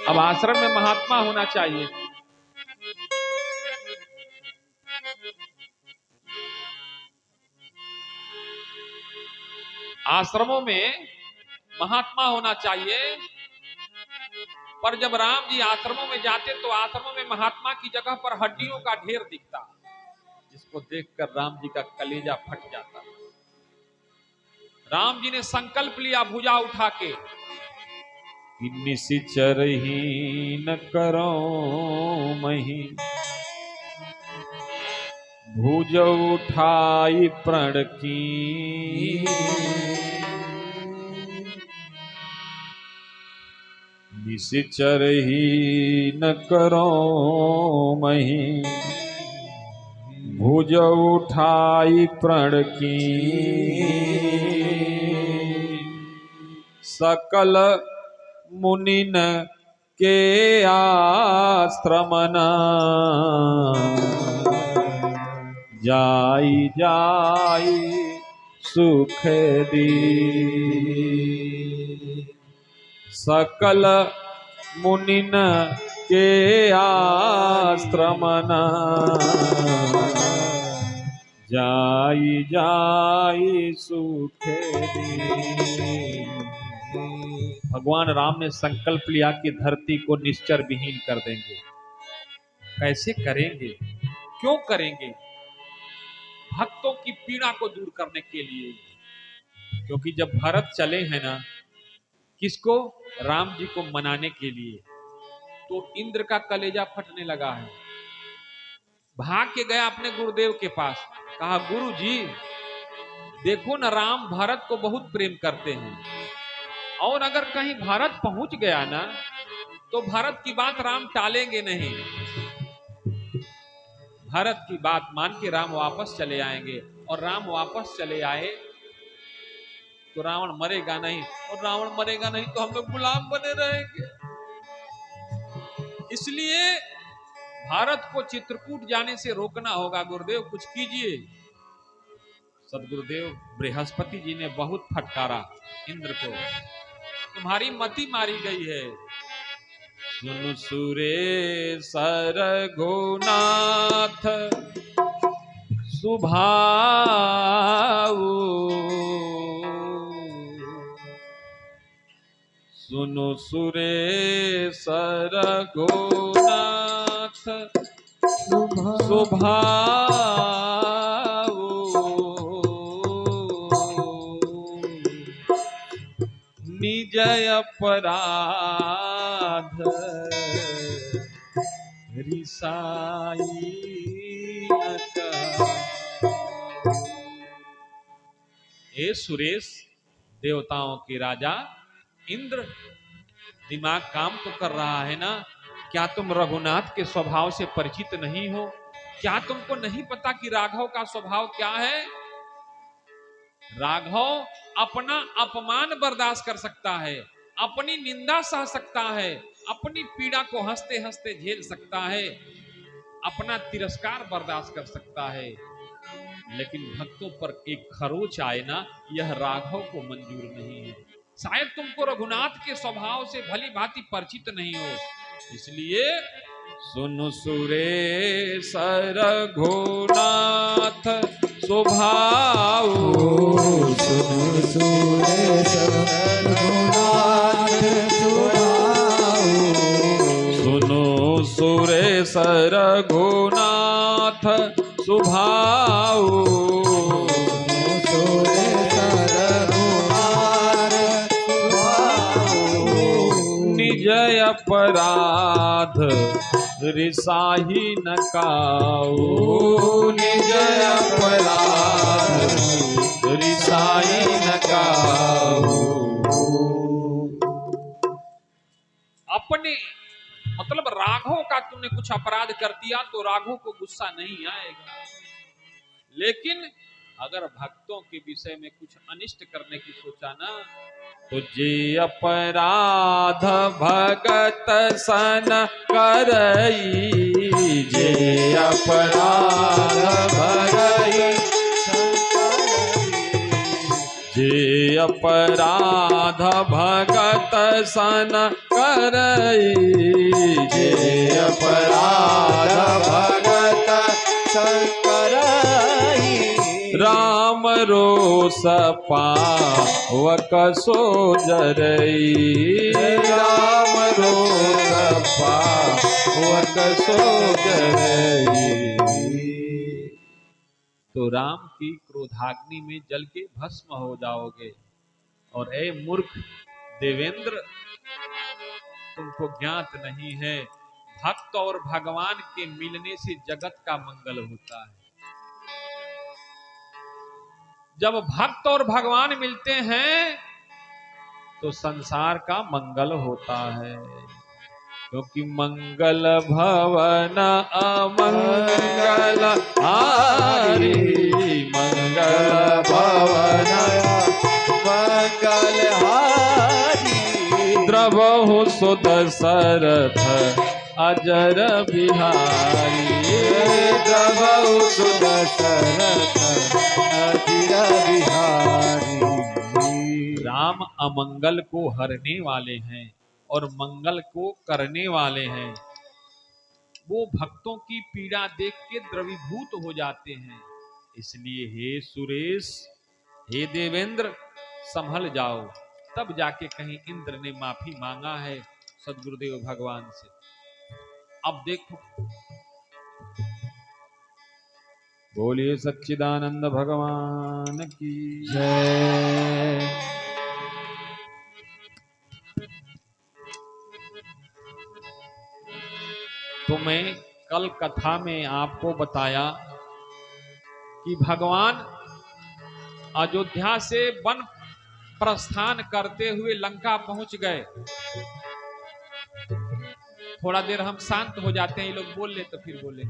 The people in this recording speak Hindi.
अब आश्रम में महात्मा होना चाहिए। आश्रमों में महात्मा होना चाहिए, पर जब राम जी आश्रमों में जाते तो आश्रमों में महात्मा की जगह पर हड्डियों का ढेर दिखता, जिसको देखकर राम जी का कलेजा फट जाता। राम जी ने संकल्प लिया भुजा उठा के, निशिचर ही न करो मही, भुज उठाई प्रण की, निशिचर ही न करो मही, भुज उठाई प्रण की, सकल मुनिन के आश्रमना, जाई जाई सुख दी। सकल मुनिन के आश्रमना, जाई जाई सुख दी। भगवान राम ने संकल्प लिया कि धरती को निश्चर विहीन कर देंगे। कैसे करेंगे, क्यों करेंगे? भक्तों की पीड़ा को दूर करने के लिए। क्योंकि जब भरत चले हैं ना, किसको? राम जी को मनाने के लिए, तो इंद्र का कलेजा फटने लगा है। भाग के गया अपने गुरुदेव के पास, कहा गुरु जी देखो ना, राम भरत को बहुत प्रेम करते हैं, और अगर कहीं भरत पहुंच गया ना तो भरत की बात राम टालेंगे नहीं। भरत की बात मान के राम वापस चले आएंगे, और राम वापस चले आए तो रावण मरेगा नहीं, और रावण मरेगा नहीं तो हम लोग गुलाम बने रहेंगे। इसलिए भारत को चित्रकूट जाने से रोकना होगा। गुरुदेव कुछ कीजिए। सदगुरुदेव बृहस्पति जी ने बहुत फटकारा इंद्र को, तुम्हारी मति मारी गई है। सुन सुरेश रघुनाथ सुभाऊ, सुनो सुरेश रघुनाथ सुभाऊ, निज अपराध रिसाई न करो। हे सुरेश, देवताओं के राजा इंद्र, दिमाग काम तो कर रहा है ना? क्या तुम रघुनाथ के स्वभाव से परिचित नहीं हो? क्या तुमको नहीं पता कि राघव का स्वभाव क्या है? राघव अपना अपमान बर्दाश्त कर सकता है, अपनी निंदा सह सकता है, अपनी पीड़ा को हंसते हंसते झेल सकता है, अपना तिरस्कार बर्दाश्त कर सकता है, लेकिन भक्तों पर एक खरोच आए ना, यह राघव को मंजूर नहीं है। शायद तुमको रघुनाथ के स्वभाव से भली भांति परिचित नहीं हो, इसलिए सुन सुरेश रघुनाथ स्वभाव, सुन सुरेश रघुनाथ स्वभाव, सुनो सुरेश रघुनाथ स्वभाव, सुरेश रघुनाथ स्वभाव, निज अपराध रिसाही न काऊ, निज अपराध रिसाही न काऊ। अपने मतलब राघव का तुमने कुछ अपराध कर दिया तो राघव को गुस्सा नहीं आएगा, लेकिन अगर भक्तों के विषय में कुछ अनिष्ट करने की सोचा ना, तो जे अपराध भगत सन करई, जे अपराध भगई जे अपराध भगत सन करई, जे अपराध भगत संकरई, राम रोष पावक सो जरई, राम रोष पावक सो जरई। तो राम की क्रोधाग्नि में जल के भस्म हो जाओगे। और ए मूर्ख देवेंद्र, तुमको ज्ञात नहीं है, भक्त और भगवान के मिलने से जगत का मंगल होता है। जब भक्त और भगवान मिलते हैं तो संसार का मंगल होता है, क्योंकि मंगल भवन अमंगल हारी, मंगल भवन मंगल हारी, द्रवहु सुदशरथ अजर बिहारी, द्रवहु सुदशरथ अजर बिहारी। राम अमंगल को हरने वाले हैं और मंगल को करने वाले हैं। वो भक्तों की पीड़ा देख के द्रवीभूत हो जाते हैं। इसलिए हे सुरेश, हे देवेंद्र, संभल जाओ। तब जाके कहीं इंद्र ने माफी मांगा है सदगुरुदेव भगवान से। अब देखो, बोलिए सच्चिदानंद भगवान की जय। तो मैं कल कथा में आपको बताया कि भगवान अयोध्या से वन प्रस्थान करते हुए लंका पहुंच गए। थोड़ा देर हम शांत हो जाते हैं, ये लोग बोल ले तो फिर बोले।